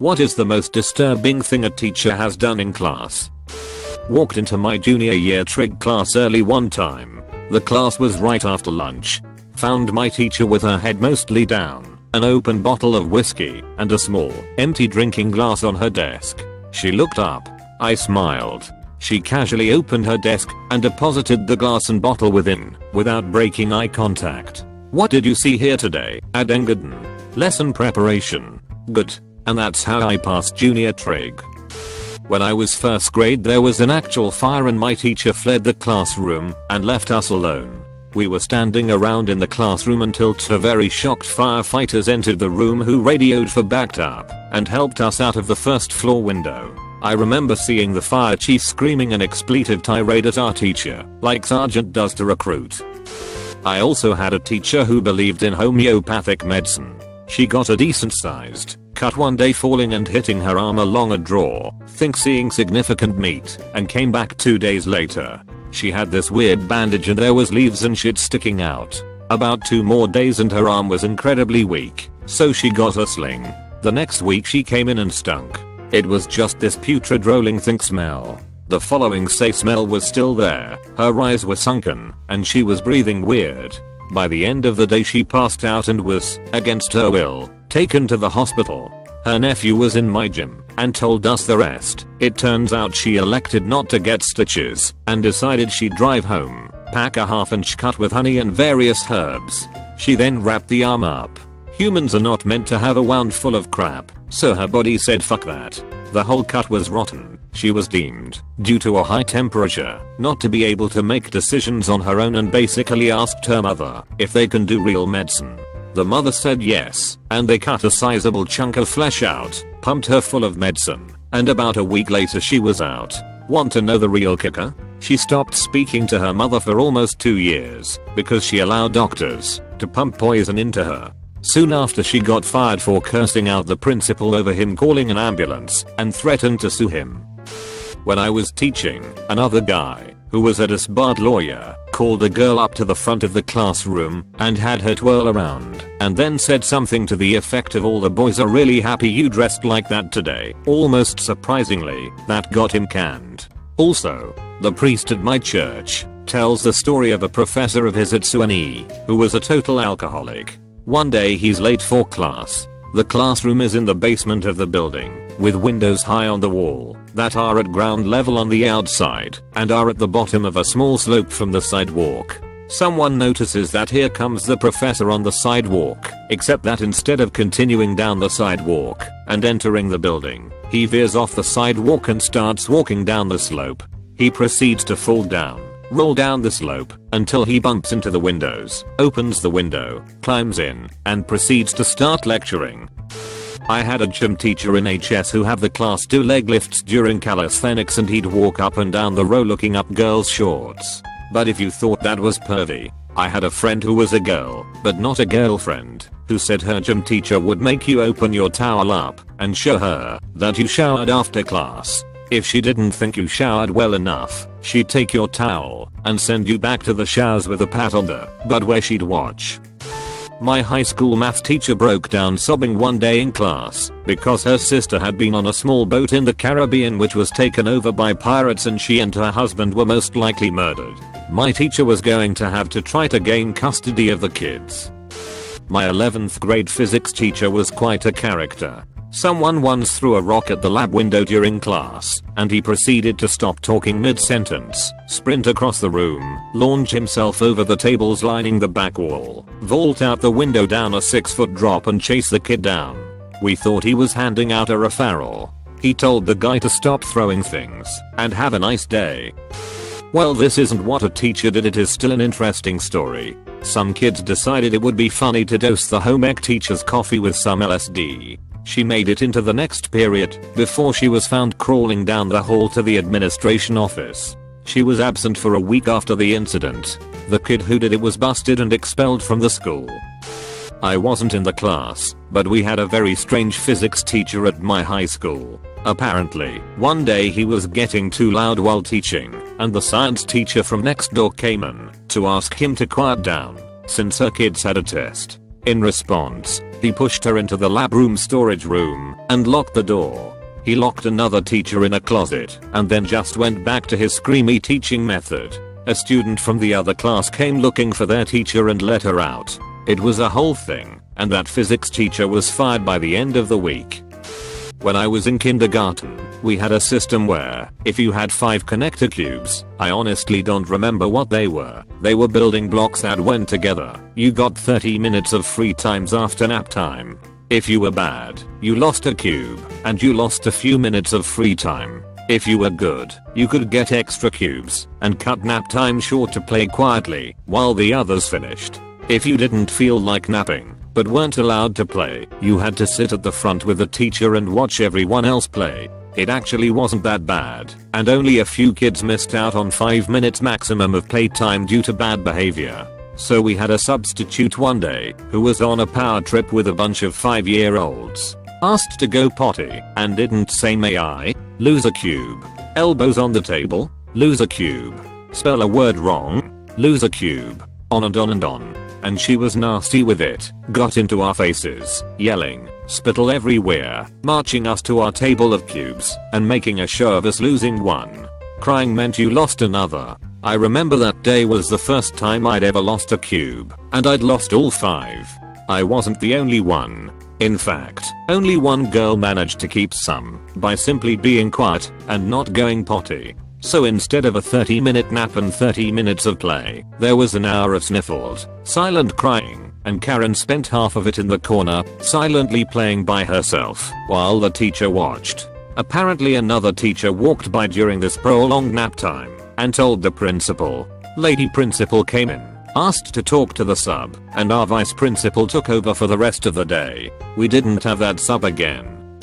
What is the most disturbing thing a teacher has done in class? Walked into my junior year trig class early one time. The class was right after lunch. Found my teacher with her head mostly down, an open bottle of whiskey, and a small, empty drinking glass on her desk. She looked up. I smiled. She casually opened her desk and deposited the glass and bottle within, without breaking eye contact. What did you see here today, Adengaden? Lesson preparation. Good. And that's how I passed junior trig. When I was first grade there was an actual fire and my teacher fled the classroom and left us alone. We were standing around in the classroom until two very shocked firefighters entered the room who radioed for backup and helped us out of the first floor window. I remember seeing the fire chief screaming an expletive tirade at our teacher, like sergeant does to recruit. I also had a teacher who believed in homeopathic medicine. She got a decent sized cut one day falling and hitting her arm along a drawer, think seeing significant meat, and came back 2 days later. She had this weird bandage and there was leaves and shit sticking out. About 2 more days and her arm was incredibly weak, so she got a sling. The next week she came in and stunk. It was just this putrid rolling think smell. The following say smell was still there, her eyes were sunken, and she was breathing weird. By the end of the day she passed out and was, against her will, taken to the hospital. Her nephew was in my gym and told us the rest. It turns out she elected not to get stitches and decided she'd drive home, pack a half-inch cut with honey and various herbs. She then wrapped the arm up. Humans are not meant to have a wound full of crap, so her body said fuck that. The whole cut was rotten. She was deemed, due to a high temperature, not to be able to make decisions on her own and basically asked her mother if they can do real medicine. The mother said yes, and they cut a sizable chunk of flesh out, pumped her full of medicine, and about a week later she was out. Want to know the real kicker? She stopped speaking to her mother for almost 2 years, because she allowed doctors to pump poison into her. Soon after she got fired for cursing out the principal over him calling an ambulance, and threatened to sue him. When I was teaching, another guy, who was a disbarred lawyer, called a girl up to the front of the classroom and had her twirl around and then said something to the effect of all the boys are really happy you dressed like that today. Almost surprisingly, that got him canned. Also, the priest at my church tells the story of a professor of his at SUNY who was a total alcoholic. One day he's late for class. The classroom is in the basement of the building, with windows high on the wall that are at ground level on the outside and are at the bottom of a small slope from the sidewalk. Someone notices that here comes the professor on the sidewalk, except that instead of continuing down the sidewalk and entering the building, he veers off the sidewalk and starts walking down the slope. He proceeds to fall down, roll down the slope, until he bumps into the windows, opens the window, climbs in, and proceeds to start lecturing. I had a gym teacher in HS who had the class do leg lifts during calisthenics and he'd walk up and down the row looking up girls' shorts. But if you thought that was pervy, I had a friend who was a girl, but not a girlfriend, who said her gym teacher would make you open your towel up and show her that you showered after class. If she didn't think you showered well enough, she'd take your towel and send you back to the showers with a pat on the butt where she'd watch. My high school math teacher broke down sobbing one day in class because her sister had been on a small boat in the Caribbean which was taken over by pirates and she and her husband were most likely murdered. My teacher was going to have to try to gain custody of the kids. My 11th grade physics teacher was quite a character. Someone once threw a rock at the lab window during class, and he proceeded to stop talking mid-sentence, sprint across the room, launch himself over the tables lining the back wall, vault out the window down a 6-foot drop and chase the kid down. We thought he was handing out a referral. He told the guy to stop throwing things, and have a nice day. Well, this isn't what a teacher did, it is still an interesting story. Some kids decided it would be funny to dose the home ec teacher's coffee with some LSD. She made it into the next period before she was found crawling down the hall to the administration office. She was absent for a week after the incident. The kid who did it was busted and expelled from the school. I wasn't in the class, but we had a very strange physics teacher at my high school. Apparently, one day he was getting too loud while teaching, and the science teacher from next door came in to ask him to quiet down, since her kids had a test. In response, He pushed her into the lab room storage room and locked the door. He locked another teacher in a closet and then just went back to his screamy teaching method. A student from the other class came looking for their teacher and let her out. It was a whole thing, and that physics teacher was fired by the end of the week. When I was in kindergarten, we had a system where, if you had 5 connector cubes, I honestly don't remember what they were building blocks that went together, you got 30 minutes of free times after nap time. If you were bad, you lost a cube, and you lost a few minutes of free time. If you were good, you could get extra cubes, and cut nap time short to play quietly, while the others finished. If you didn't feel like napping, but weren't allowed to play, you had to sit at the front with the teacher and watch everyone else play. It actually wasn't that bad, and only a few kids missed out on 5 minutes maximum of playtime due to bad behavior. So we had a substitute one day, who was on a power trip with a bunch of 5-year-olds. Asked to go potty, and didn't say may I? Lose a cube. Elbows on the table? Lose a cube. Spell a word wrong? Lose a cube. On and on and on. And she was nasty with it, got into our faces, yelling, spittle everywhere, marching us to our table of cubes, and making a show of us losing one. Crying meant you lost another. I remember that day was the first time I'd ever lost a cube, and I'd lost all 5. I wasn't the only one. In fact, only one girl managed to keep some, by simply being quiet, and not going potty. So instead of a 30-minute nap and 30 minutes of play, there was an hour of sniffled, silent crying, and Karen spent half of it in the corner, silently playing by herself, while the teacher watched. Apparently another teacher walked by during this prolonged nap time, and told the principal. Lady principal came in, asked to talk to the sub, and our vice principal took over for the rest of the day. We didn't have that sub again.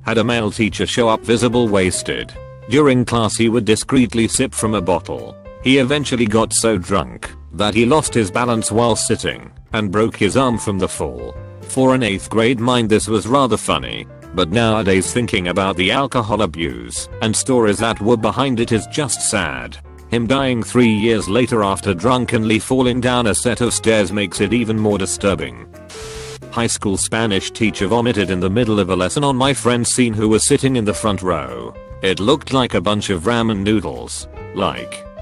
Had a male teacher show up visible wasted. During class he would discreetly sip from a bottle. He eventually got so drunk that he lost his balance while sitting and broke his arm from the fall. For an 8th grade mind this was rather funny, but nowadays thinking about the alcohol abuse and stories that were behind it is just sad. Him dying 3 years later after drunkenly falling down a set of stairs makes it even more disturbing. High school Spanish teacher vomited in the middle of a lesson on my friend's scene who was sitting in the front row. It looked like a bunch of ramen noodles.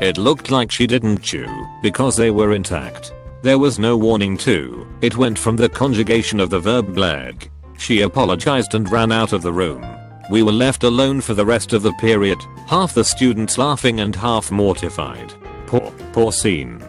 It looked like she didn't chew because they were intact. There was no warning too. It went from the conjugation of the verb bleg. She apologized and ran out of the room. We were left alone for the rest of the period, half the students laughing and half mortified. Poor scene.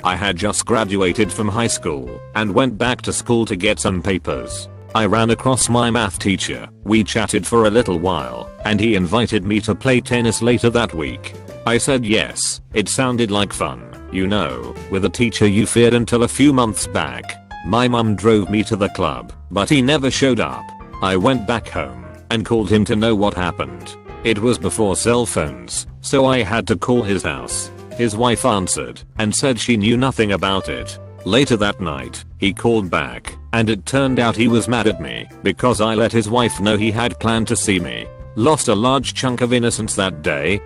I had just graduated from high school and went back to school to get some papers. I ran across my math teacher, we chatted for a little while, and he invited me to play tennis later that week. I said yes, it sounded like fun, you know, with a teacher you feared until a few months back. My mum drove me to the club, but he never showed up. I went back home and called him to know what happened. It was before cell phones, so I had to call his house. His wife answered and said she knew nothing about it. Later that night, he called back, and it turned out he was mad at me because I let his wife know he had planned to see me. Lost a large chunk of innocence that day.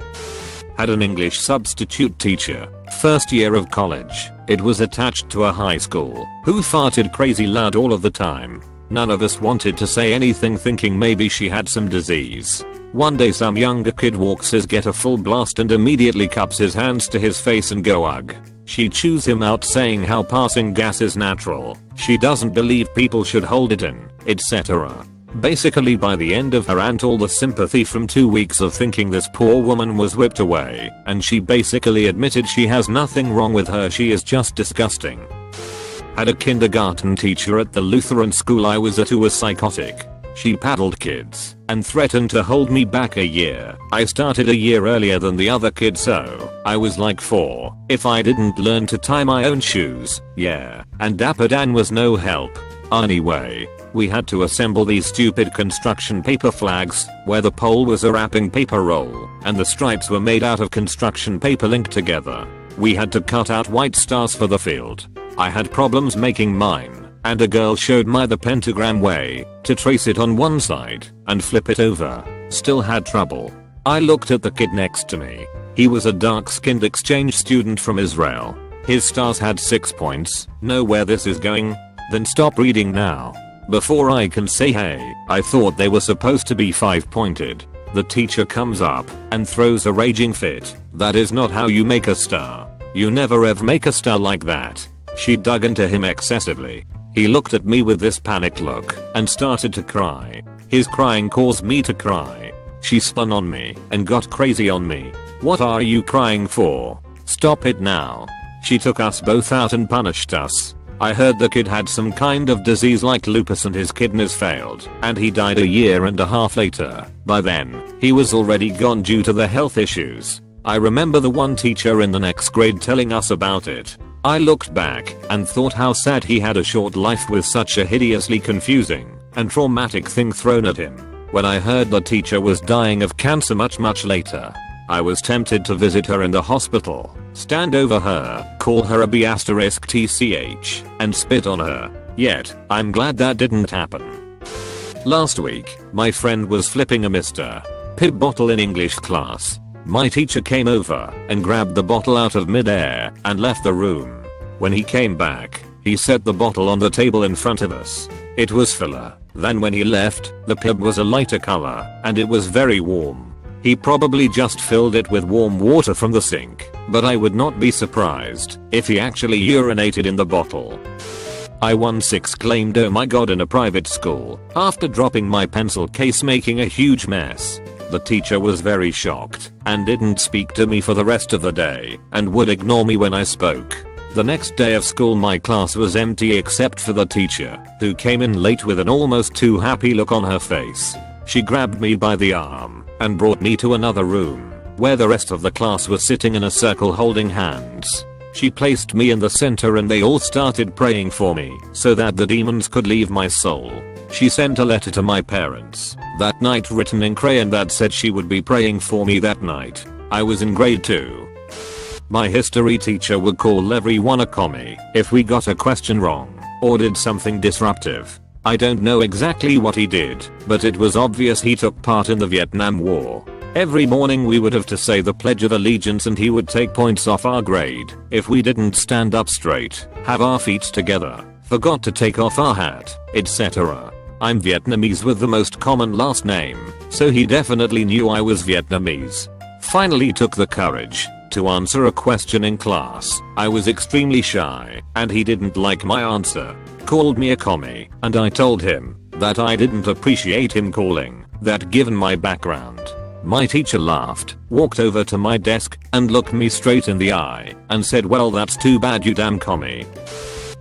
Had an English substitute teacher, first year of college. It was attached to a high school, who farted crazy loud all of the time. None of us wanted to say anything thinking maybe she had some disease. One day some younger kid walks his get a full blast and immediately cups his hands to his face and go ugh. She chews him out saying how passing gas is natural, she doesn't believe people should hold it in, etc. Basically by the end of her rant all the sympathy from 2 weeks of thinking this poor woman was whipped away, and she basically admitted she has nothing wrong with her, she is just disgusting. Had a kindergarten teacher at the Lutheran school I was at who was psychotic. She paddled kids and threatened to hold me back a year. I started a year earlier than the other kids, so I was like 4 if I didn't learn to tie my own shoes. Yeah, and Dapper Dan was no help. Anyway, we had to assemble these stupid construction paper flags where the pole was a wrapping paper roll and the stripes were made out of construction paper linked together. We had to cut out white stars for the field. I had problems making mine, and a girl showed me the pentagram way to trace it on one side and flip it over. Still had trouble. I looked at the kid next to me. He was a dark-skinned exchange student from Israel. His stars had 6 points. Know where this is going? Then stop reading now. Before I can say hey, I thought they were supposed to be 5-pointed. The teacher comes up and throws a raging fit. That is not how you make a star. You never ever make a star like that. She dug into him excessively. He looked at me with this panicked look and started to cry. His crying caused me to cry. She spun on me and got crazy on me. What are you crying for? Stop it now. She took us both out and punished us. I heard the kid had some kind of disease like lupus and his kidneys failed, and he died a year and a half later. By then, he was already gone due to the health issues. I remember the one teacher in the next grade telling us about it. I looked back and thought how sad he had a short life with such a hideously confusing and traumatic thing thrown at him. When I heard the teacher was dying of cancer much later, I was tempted to visit her in the hospital, stand over her, call her a B*TCH, and spit on her. Yet, I'm glad that didn't happen. Last week, my friend was flipping a Mr. Pibb bottle in English class. My teacher came over and grabbed the bottle out of midair and left the room. When he came back, he set the bottle on the table in front of us. It was filler. Then when he left, the Pibb was a lighter color and it was very warm. He probably just filled it with warm water from the sink, but I would not be surprised if he actually urinated in the bottle. I once exclaimed oh my god in a private school after dropping my pencil case making a huge mess. The teacher was very shocked and didn't speak to me for the rest of the day and would ignore me when I spoke. The next day of school my class was empty except for the teacher, who came in late with an almost too happy look on her face. She grabbed me by the arm and brought me to another room, where the rest of the class was sitting in a circle holding hands. She placed me in the center and they all started praying for me so that the demons could leave my soul. She sent a letter to my parents that night written in crayon that said she would be praying for me that night. I was in grade 2. My history teacher would call everyone a commie if we got a question wrong or did something disruptive. I don't know exactly what he did, but it was obvious he took part in the Vietnam War. Every morning we would have to say the Pledge of Allegiance and he would take points off our grade if we didn't stand up straight, have our feet together, forgot to take off our hat, etc. I'm Vietnamese with the most common last name, so he definitely knew I was Vietnamese. Finally took the courage to answer a question in class. I was extremely shy and he didn't like my answer. Called me a commie and I told him that I didn't appreciate him calling that given my background. My teacher laughed, walked over to my desk and looked me straight in the eye and said well that's too bad you damn commie.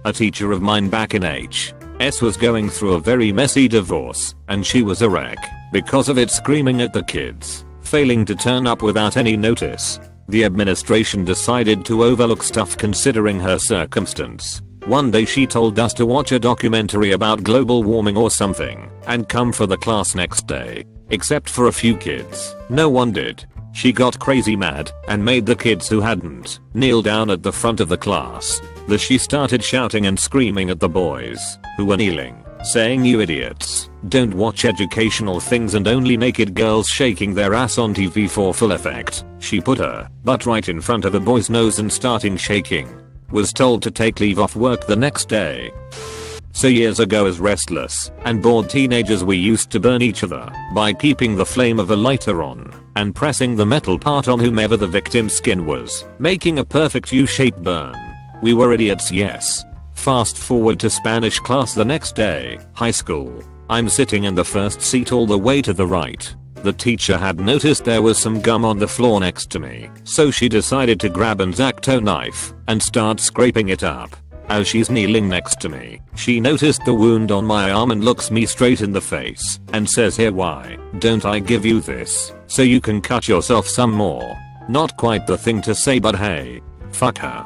A teacher of mine back in HS was going through a very messy divorce and she was a wreck because of it, screaming at the kids, failing to turn up without any notice. The administration decided to overlook stuff considering her circumstance. One day she told us to watch a documentary about global warming or something and come for the class next day. Except for a few kids, no one did. She got crazy mad and made the kids who hadn't kneel down at the front of the class. She started shouting and screaming at the boys who were kneeling, saying you idiots, don't watch educational things and only naked girls shaking their ass on TV for full effect. She put her butt right in front of a boy's nose and starting shaking. Was told to take leave off work the next day. So years ago as restless and bored teenagers we used to burn each other by keeping the flame of a lighter on and pressing the metal part on whomever the victim's skin was, making a perfect U-shaped burn. We were idiots, yes. Fast forward to Spanish class the next day, high school. I'm sitting in the first seat all the way to the right. The teacher had noticed there was some gum on the floor next to me, so she decided to grab an X-Acto knife and start scraping it up. As she's kneeling next to me, she noticed the wound on my arm and looks me straight in the face and says here why don't I give you this so you can cut yourself some more. Not quite the thing to say but hey, fuck her.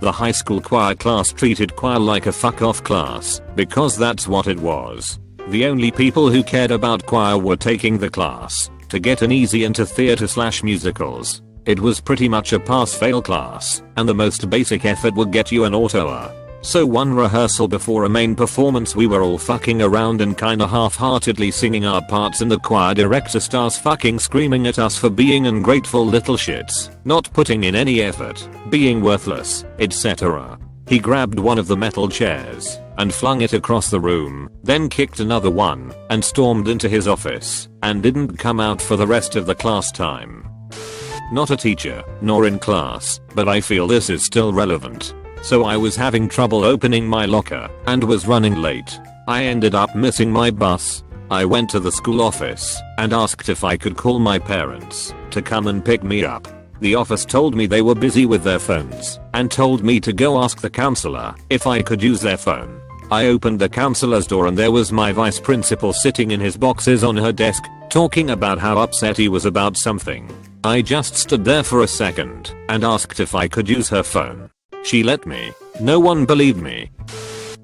The high school choir class treated choir like a fuck off class because that's what it was. The only people who cared about choir were taking the class to get an easy into theater/musicals. It was pretty much a pass-fail class, and the most basic effort would get you an auto-A. So one rehearsal before a main performance we were all fucking around and kinda half-heartedly singing our parts and the choir director starts fucking screaming at us for being ungrateful little shits, not putting in any effort, being worthless, etc. He grabbed one of the metal chairs and flung it across the room, then kicked another one and stormed into his office and didn't come out for the rest of the class time. Not a teacher, nor in class, but I feel this is still relevant. So I was having trouble opening my locker and was running late. I ended up missing my bus. I went to the school office and asked if I could call my parents to come and pick me up. The office told me they were busy with their phones and told me to go ask the counselor if I could use their phone. I opened the counselor's door and there was my vice principal sitting in his boxes on her desk, talking about how upset he was about something. I just stood there for a second and asked if I could use her phone. She let me. No one believed me.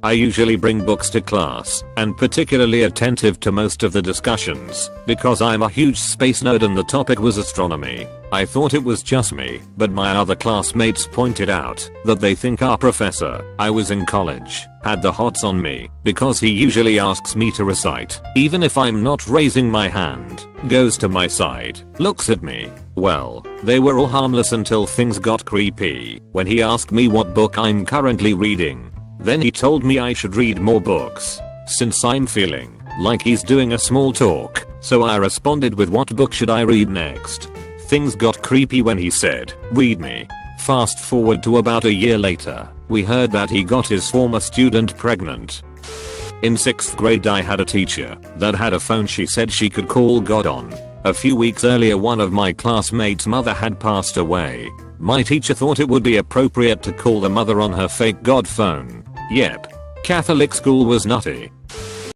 I usually bring books to class and particularly attentive to most of the discussions because I'm a huge space nerd and the topic was astronomy. I thought it was just me, but my other classmates pointed out that they think our professor, I was in college, had the hots on me because he usually asks me to recite, even if I'm not raising my hand, goes to my side, looks at me. Well, they were all harmless until things got creepy when he asked me what book I'm currently reading. Then he told me I should read more books, since I'm feeling like he's doing a small talk, so I responded with what book should I read next. Things got creepy when he said, read me. Fast forward to about a year later, we heard that he got his former student pregnant. In 6th grade I had a teacher that had a phone she said she could call God on. A few weeks earlier one of my classmates' mother had passed away. My teacher thought it would be appropriate to call the mother on her fake God phone. Yep. Catholic school was nutty.